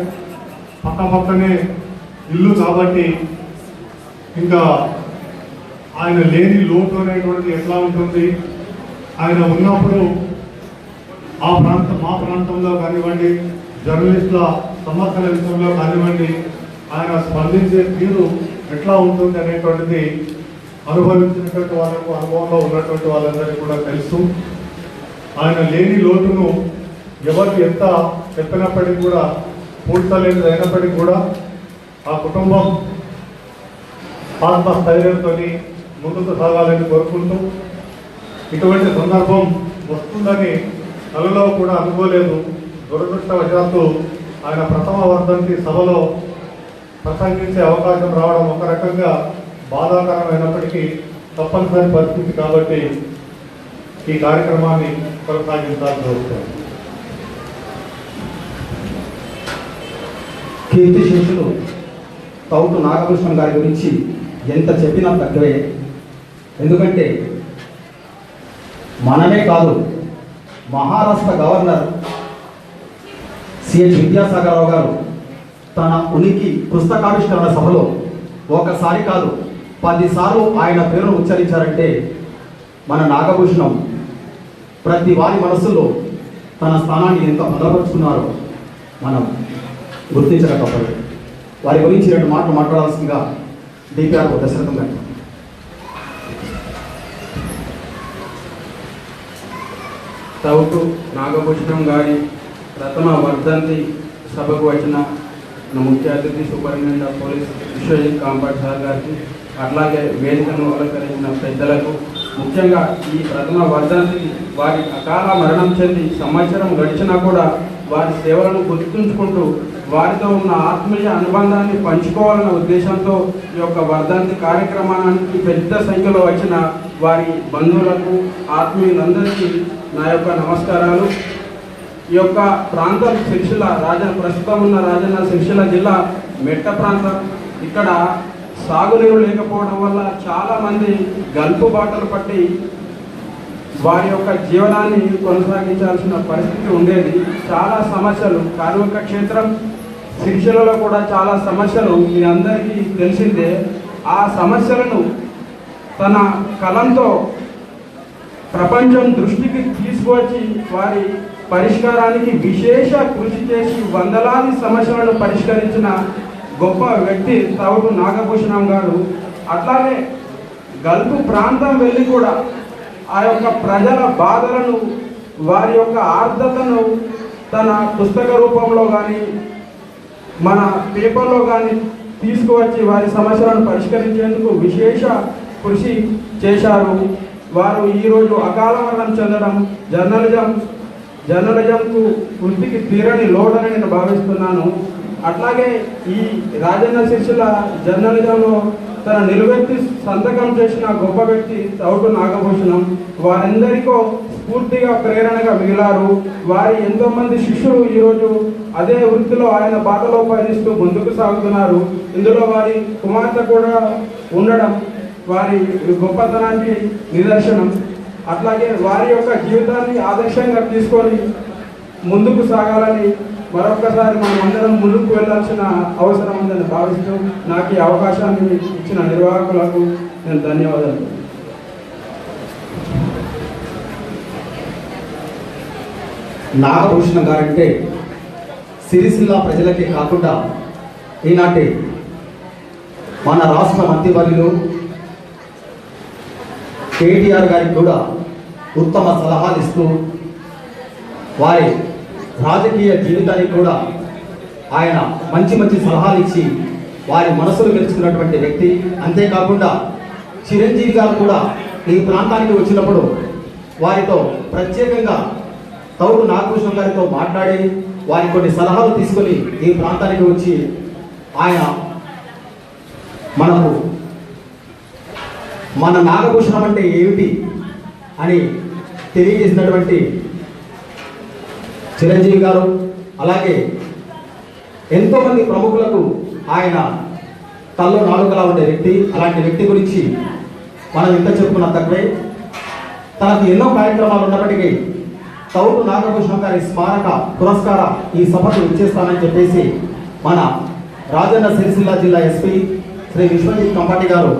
పక్కనే ఇల్లు కాబట్టి ఇంకా ఆయన లేని లోటు అనేటువంటిది ఎట్లా ఉంటుంది. ఆయన ఉన్నప్పుడు మా ప్రాంతంలో కానివ్వండి, జర్నలిస్టుల సమస్యల విషయంలో కానివ్వండి, ఆయన స్పందించే తీరు ఎట్లా ఉంటుంది అనేటువంటిది అనుభవించినటువంటి వాళ్ళకు, అనుభవంలో ఉన్నటువంటి వాళ్ళందరికీ కూడా తెలుసు. ఆయన లేని లోటును ఎవరికి ఎంత చెప్పినప్పటికీ కూడా పూడ్చలేనిది అయినప్పటికీ కూడా ఆ కుటుంబం ఆత్మస్థైర్యంతో ముందుకు సాగాలని కోరుకుంటూ, ఇటువంటి సందర్భం వస్తుందని కలలో కూడా అనుకోలేదు. దురదృష్టవశాత్తు ఆయన ప్రథమ వర్ధంతి సభలో ప్రసంగించే అవకాశం రావడం ఒక రకంగా బాధాకరమైనప్పటికీ తప్పనిసరి పరిస్థితి కాబట్టి ఈ కార్యక్రమాన్ని కొనసాగించాల్సి వస్తుంది. కీర్తి శేషులు తౌటు నాగభూషణం గారి గురించి ఎంత చెప్పినా తక్కువే. ఎందుకంటే మనమే కాదు, మహారాష్ట్ర గవర్నర్ సిహెచ్ విద్యాసాగరరావు గారు తన ఉనికి పుస్తకావిష్కరణ సభలో ఒకసారి కాదు 10 సార్లు ఆయన పేరును ఉచ్చరించారంటే మన నాగభూషణం ప్రతి వారి మనస్సులో తన స్థానాన్ని ఎంత భద్రపరుచుకున్నారో మనం గుర్తించక తప్పదు. వారి గురించి 2 మాటలు మాట్లాడాల్సిందిగా డిపిఆర్ దశరథం గారు. తౌటు నాగభూషణం గారి ప్రథమ వర్ధంతి సభకు వచ్చిన ముఖ్య అతిథి superintendent of police Vishwajit compound sir గారికి, అట్లాగే వేదికను అలంకరించిన పెద్దలకు, ముఖ్యంగా ఈ ప్రథమ వర్ధంతికి వారి అకాల మరణం చెంది సంవత్సరం గడిచినా కూడా వారి సేవలను గుర్తుంచుకుంటూ వారితో ఉన్న ఆత్మీయ అనుబంధాన్ని పంచుకోవాలన్న ఉద్దేశంతో ఈ యొక్క వర్ధంతి కార్యక్రమానికి పెద్ద సంఖ్యలో వచ్చిన వారి బంధువులకు, ఆత్మీయులందరికీ నా యొక్క నమస్కారాలు. ఈ యొక్క ప్రాంతం సిరిసిల్ల ప్రస్తుతం ఉన్న రాజన్న సిరిసిల్ల జిల్లా మెట్ట ప్రాంతం. ఇక్కడ సాగునీరు లేకపోవడం వల్ల చాలామంది గల్పు బాటలు పట్టి వారి యొక్క జీవనాన్ని కొనసాగించాల్సిన పరిస్థితి ఉండేది. చాలా సమస్యలు, కార్మిక క్షేత్రం సిరిసిల్లలో కూడా చాలా సమస్యలు మీ అందరికీ తెలిసిందే. ఆ సమస్యలను తన కలంతో ప్రపంచం దృష్టికి తీసుకువచ్చి వారి పరిష్కారానికి విశేష కృషి చేసి వందలాది సమస్యలను పరిష్కరించిన గొప్ప వ్యక్తి తవుటు నాగభూషణం గారు. అట్లాగే గల్ఫ్ ప్రాంతం వెళ్ళి కూడా ఆ యొక్క ప్రజల బాధలను, వారి యొక్క ఆర్ద్రతను తన పుస్తక రూపంలో కానీ మన పేపర్లో కానీ తీసుకువచ్చి వారి సమస్యలను పరిష్కరించేందుకు విశేష కృషి చేశారు. వారు ఈరోజు అకాల మరణం చెందడం జర్నలిజంకు వృత్తికి తీరని లోడని నేను భావిస్తున్నాను. అట్లాగే ఈ రాజన్న సిరిసిల్ల జర్నలిజంలో తన నిలువెత్తి సంతకం చేసిన గొప్ప వ్యక్తి తవుటు నాగభూషణం. వారందరికీ స్ఫూర్తిగా ప్రేరణగా మిగిలారు. వారి ఎంతోమంది శిష్యులు ఈరోజు అదే వృత్తిలో ఆయన బాటలో పయనిస్తూ ముందుకు సాగుతున్నారు. ఇందులో వారి కుమార్తె కూడా ఉండడం వారి గొప్పతనానికి నిదర్శనం. అట్లాగే వారి యొక్క జీవితాన్ని ఆదర్శంగా తీసుకొని ముందుకు సాగాలని మరొక్కసారి మనం అందరం ముందుకు వెళ్ళాల్సిన అవసరం ఉందని భావిస్తూ నాకు ఈ అవకాశాన్ని ఇచ్చిన నిర్వాహకులకు నేను ధన్యవాదాలు. నాగభూషణం గారంటే సిరిసిల్ల ప్రజలకే కాకుండా ఈనాటి మన రాష్ట్ర మంత్రివర్యులు కేటీఆర్ గారికి కూడా ఉత్తమ సలహాలు ఇస్తూ వారి రాజకీయ జీవితానికి కూడా ఆయన మంచి మంచి సలహాలు ఇచ్చి వారి మనసులు గెలుచుకున్నటువంటి వ్యక్తి. అంతేకాకుండా చిరంజీవి గారు కూడా ఈ ప్రాంతానికి వచ్చినప్పుడు వారితో ప్రత్యేకంగా తవుటు నాగభూషణం గారితో మాట్లాడి వారి కొన్ని సలహాలు తీసుకొని ఈ ప్రాంతానికి వచ్చి ఆయన మనకు మన నాగభూషణం అంటే ఏమిటి అని తెలియజేసినటువంటి చిరంజీవి గారు, అలాగే ఎంతోమంది ప్రముఖులకు ఆయన తల్లో నాలుకలా ఉండే వ్యక్తి. అలాంటి వ్యక్తి గురించి మనం ఎంత చెప్పుకున్నా తక్కువే. తనకు ఎన్నో కార్యక్రమాలు ఉన్నప్పటికీ తవుటు నాగభూషణం గారి స్మారక పురస్కార ఈ సభకు ఇచ్చేస్తానని చెప్పేసి మన రాజన్న సిరిసిల్ల జిల్లా ఎస్పీ శ్రీ విశ్వజిత్ కంపాటి గారు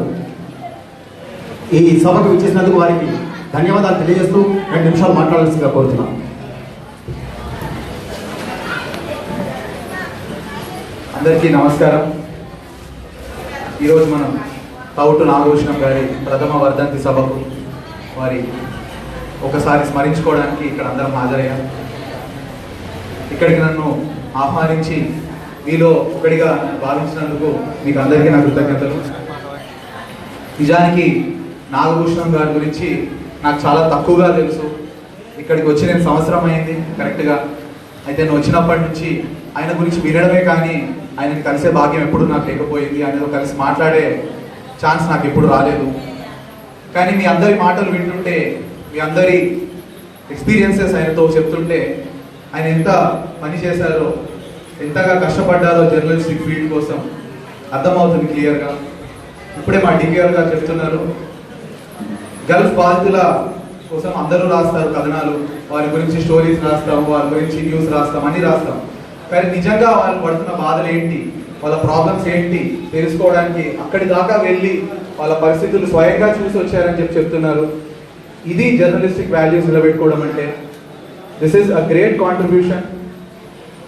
ఈ సభకు ఇచ్చేసినందుకు వారికి ధన్యవాదాలు తెలియజేస్తూ 2 నిమిషాలు మాట్లాడాల్సిందిగా కోరుతున్నాం. అందరికీ నమస్కారం. ఈరోజు మనం తవుటు నాగభూషణం గారి ప్రథమ వర్ధంతి సభకు వారి ఒకసారి స్మరించుకోవడానికి ఇక్కడ అందరం హాజరయ్యాం. ఇక్కడికి నన్ను ఆహ్వానించి మీలో ఒకటిగా భావించినందుకు మీకు అందరికీ నా కృతజ్ఞతలు. నిజానికి నాగభూషణం గారి గురించి నాకు చాలా తక్కువగా తెలుసు. ఇక్కడికి వచ్చి నేను సంవత్సరం అయింది కరెక్ట్గా. అయితే నేను వచ్చినప్పటి నుంచి ఆయన గురించి వినడమే కానీ ఆయనని కలిసే భాగ్యం ఎప్పుడు నాకు లేకపోయింది. ఆయనతో కలిసి మాట్లాడే ఛాన్స్ నాకు ఎప్పుడు రాలేదు. కానీ మీ అందరి మాటలు వింటుంటే, మీ అందరి ఎక్స్పీరియన్సెస్ ఆయనతో చెప్తుంటే ఆయన ఎంత పని చేశారో, ఎంతగా కష్టపడ్డారో జర్నలిస్టిక్ ఫీల్డ్ కోసం అర్థమవుతుంది క్లియర్గా. ఇప్పుడే మా డికేఆర్ గారు చెప్తున్నారు, గల్ఫ్ బాధితుల కోసం అందరూ రాస్తారు కథనాలు, వారి గురించి స్టోరీస్ రాస్తాం, వారి గురించి న్యూస్ రాస్తాం, అన్నీ రాస్తాం. కానీ నిజంగా వాళ్ళు పడుతున్న బాధలు ఏంటి, వాళ్ళ ప్రాబ్లమ్స్ ఏంటి తెలుసుకోవడానికి అక్కడి దాకా వెళ్ళి వాళ్ళ పరిస్థితులు స్వయంగా చూసి వచ్చారని చెప్తున్నారు. ఇది జర్నలిస్టిక్ వాల్యూస్ నిలబెట్టుకోవడం అంటే. This is a great contribution.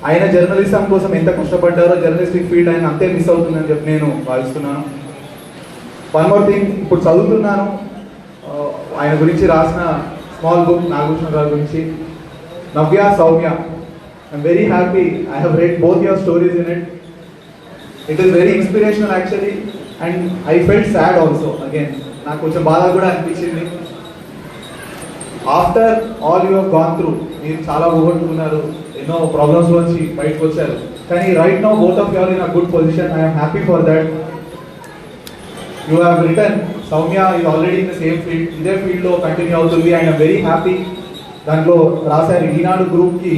ఆయన జర్నలిజం కోసం ఎంత కష్టపడ్డారో జర్నలిస్టిక్ ఫీల్డ్ ఆయన అంతే మిస్ అవుతుందని చెప్పి నేను భావిస్తున్నాను. వన్ మోర్ థింగ్, ఇప్పుడు చదువుతున్నాను ఆయన గురించి రాసిన స్మాల్ బుక్ నాగభూషణం గారి గురించి, Navya Soumya. I'm very happy. I have read both your stories in it. It is very inspirational actually, and I felt sad also. Again నాకు కొంచెం బాధ కూడా అనిపించింది. After all you have gone through, మీరు చాలా పోగొట్టుకున్నారు, ఎన్నో ప్రాబ్లమ్స్ నుంచి బయటకు వచ్చారు. కానీ right now both of you are in a good position. I'm happy for that. You have return. Soumya is already in the same field, ఇదే ఫీల్డ్లో కంటిన్యూ అవుతుంది. And I'm very happy. దాంట్లో రాశారు, ఈనాడు గ్రూప్కి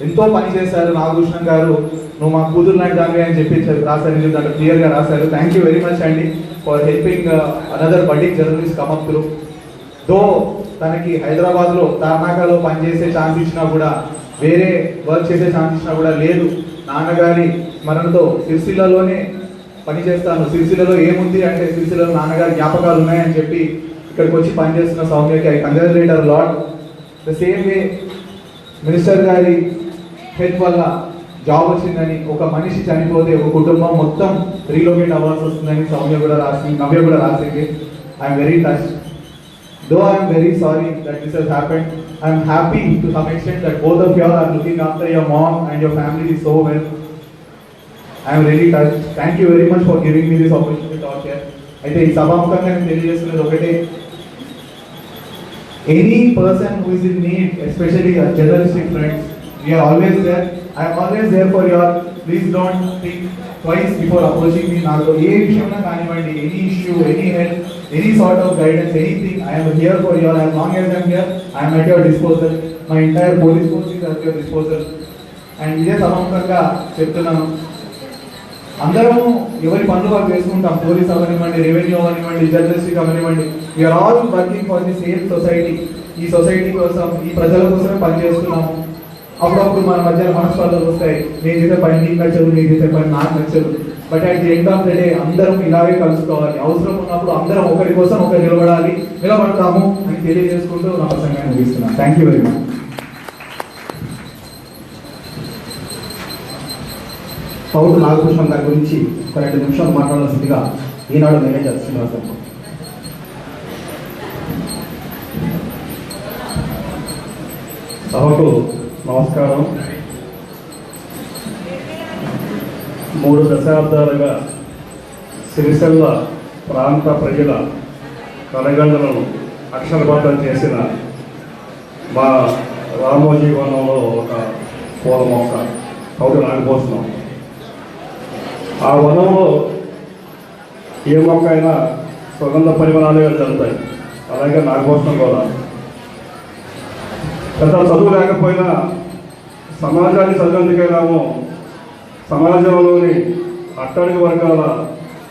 ఎంతో పని చేశారు నాగభూషణం గారు, నువ్వు మా కూతురు లాంటి దానివి అని చెప్పి రాశారు. దాంట్లో క్లియర్గా రాశారు. థ్యాంక్ యూ వెరీ మచ్ అండి for helping another budding journalist come up through. Though తనకి హైదరాబాద్లో తార్నాకాలో పనిచేసే ఛాన్స్ ఇచ్చినా కూడా, వేరే వర్క్ చేసే ఛాన్స్ ఇచ్చినా కూడా లేదు, నాన్నగారి స్మరణతో సిరిసిల్లలోనే పని చేస్తాను, సిరిసిల్లలో ఏముంది అంటే సిరిసిల్లలో నాన్నగారి జ్ఞాపకాలు ఉన్నాయని చెప్పి ఇక్కడికి వచ్చి పనిచేస్తున్న సౌమ్యకి I congratulate our lot. The same way minister గారి హెల్ప్ వల్ల జాబ్ వచ్చిందని, ఒక మనిషి చనిపోతే ఒక కుటుంబం మొత్తం రీలోకేట్ అవ్వాల్సి వస్తుందని నవ్య కూడా రాసింది. I'm very touch. Though I am very sorry that this has happened, I am happy to some extent that both of you are looking after your mom and your family so well. I am really touched. Thank you very much for giving me this opportunity to talk here. అయితే ఈ సభాముఖంగా నేను తెలియజేస్తున్నది ఒకటే, any person who is in need, especially our journalistic friends, we are always there. I am always there for you all. Please don't think twice before approaching me. నాకు ఏ విషయంలో కానివ్వండి, any issue, any help, any sort of guidance, anything, I am here for you all. As long as I am here, I am at your disposal. My entire police force is at your disposal. And ఇదే సభాముఖంగా చెప్తున్నాను, అందరము ఎవరి పనులు వాళ్ళు చేసుకుంటాం. పోలీస్ అవనివ్వండి, రెవెన్యూ అవనివ్వండి, జర్నలిస్టిక్ అవనివ్వండి, we are all working for the same society. ఈ సొసైటీ కోసం, ఈ ప్రజల కోసమే పనిచేస్తున్నాము. అప్పుడప్పుడు మన మధ్య మనస్పర్ధలు వస్తాయి. నేను చేసే పని నీకు నచ్చదు, నేను చేసే పని నాకు నచ్చదు. But at the end of the day అందరం ఇలాగే కలుసుకోవాలి. అవసరం ఉన్నప్పుడు అందరం ఒకరి కోసం ఒకరు నిలబడతాము అని తెలియజేసుకుంటూ నా ప్రసంగాన్ని ముగిస్తున్నాను. Thank you very much. పౌరు నాగభూషణం గారి గురించి ఒక 2 నిమిషాలు మాట్లాడాల్సిందిగా ఈనాడు మేనేజర్ శ్రీనివాస్ గారు. సభకు నమస్కారం. 3 దశాబ్దాలుగా సిరిసిల్ల ప్రాంత ప్రజల కలగండలను అక్షరబద్ధం చేసిన మా రామోజీ వనంలో ఒక పూల మొక్క పౌరు నాగభూషణం. ఆ వనంలో ఏ మొక్క అయినా సుగంధ పరిమాణాలుగా జరుగుతాయి. అలాగే నాగభూషణం కూడా పెద్ద చదువు లేకపోయినా సమాజాన్ని చదివేందుకైనామో సమాజంలోని అట్టడుగు వర్గాల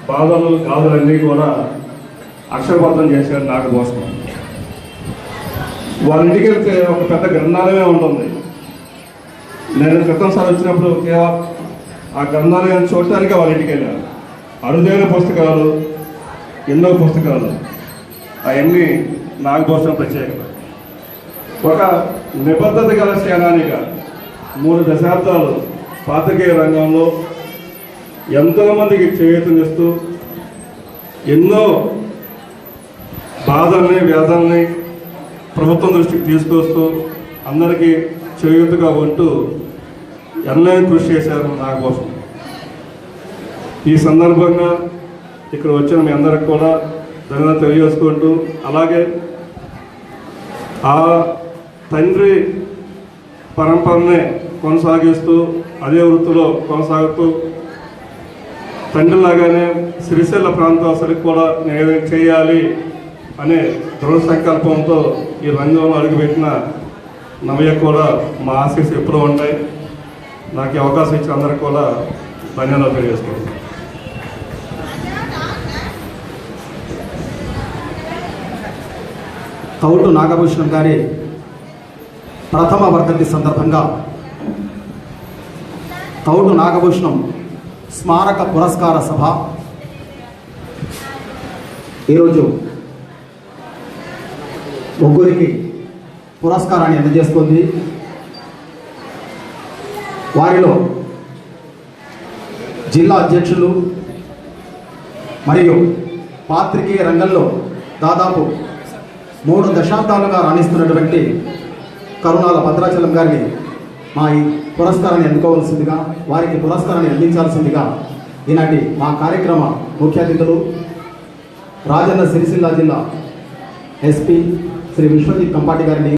బాధలు గాథలన్నీ కూడా అక్షరబద్ధం చేశారు నాగభూషణం. వాళ్ళ ఇంటికి వెళ్తే ఒక పెద్ద గ్రంథాలయమే ఉంటుంది. నేను క్రితం సార్ వచ్చినప్పుడు ఆ గ్రంథాలయాన్ని చూడటానికి వాళ్ళ ఇంటికి వెళ్ళాను. అరుదైన పుస్తకాలు, ఎన్నో పుస్తకాలు, అవన్నీ నాగభూషణం ప్రత్యేకత. ఒక నిబద్ధత గల సేనానిగా 3 దశాబ్దాలు పాత్రికేయ రంగంలో ఎంతోమందికి చేయూతనిస్తూ ఎన్నో బాధల్ని, వ్యాధుల్ని ప్రభుత్వం దృష్టికి తీసుకొస్తూ అందరికీ చేయూతగా ఉంటూ ఎన్నైనా కృషి చేశారు నాగభూషణం. ఈ సందర్భంగా ఇక్కడ వచ్చిన మీ అందరికి కూడా ధన్యవాదాలు తెలియజేసుకుంటూ, అలాగే ఆ తండ్రి పరంపరనే కొనసాగిస్తూ అదే వృత్తిలో కొనసాగుతూ తండ్రిలాగానే సిరిసిల్ల ప్రాంతవాసులకు కూడా నేను చేయాలి అనే దృఢ సంకల్పంతో ఈ రంగంలో అడుగుపెట్టిన నవ్య కూడా మా ఆశీస్సు ఎప్పుడూ ఉంటాయి. నాకు ఈ అవకాశం ఇచ్చిన అందరికీ కూడా ధన్యవాదాలు తెలియజేసుకుంటాను. తౌటు నాగభూషణం గారి ప్రథమ వర్ధంతి సందర్భంగా తౌటు నాగభూషణం స్మారక పురస్కార సభ ఈరోజు ముగ్గురికి పురస్కారాన్ని అందజేస్తుంది. వారిలో జిల్లా అధ్యక్షులు మరియు పాత్రికేయ రంగంలో దాదాపు 3 దశాబ్దాలుగా రాణిస్తున్నటువంటి కరుణాల భద్రాచలం గారిని మా ఈ పురస్కారాన్ని అందుకోవాల్సిందిగా, వారికి పురస్కారాన్ని అందించాల్సిందిగా ఈనాటి మా కార్యక్రమ ముఖ్య అతిథులు రాజన్న సిరిసిల్ల జిల్లా ఎస్పీ శ్రీ విశ్వజిత్ కంపాటి గారిని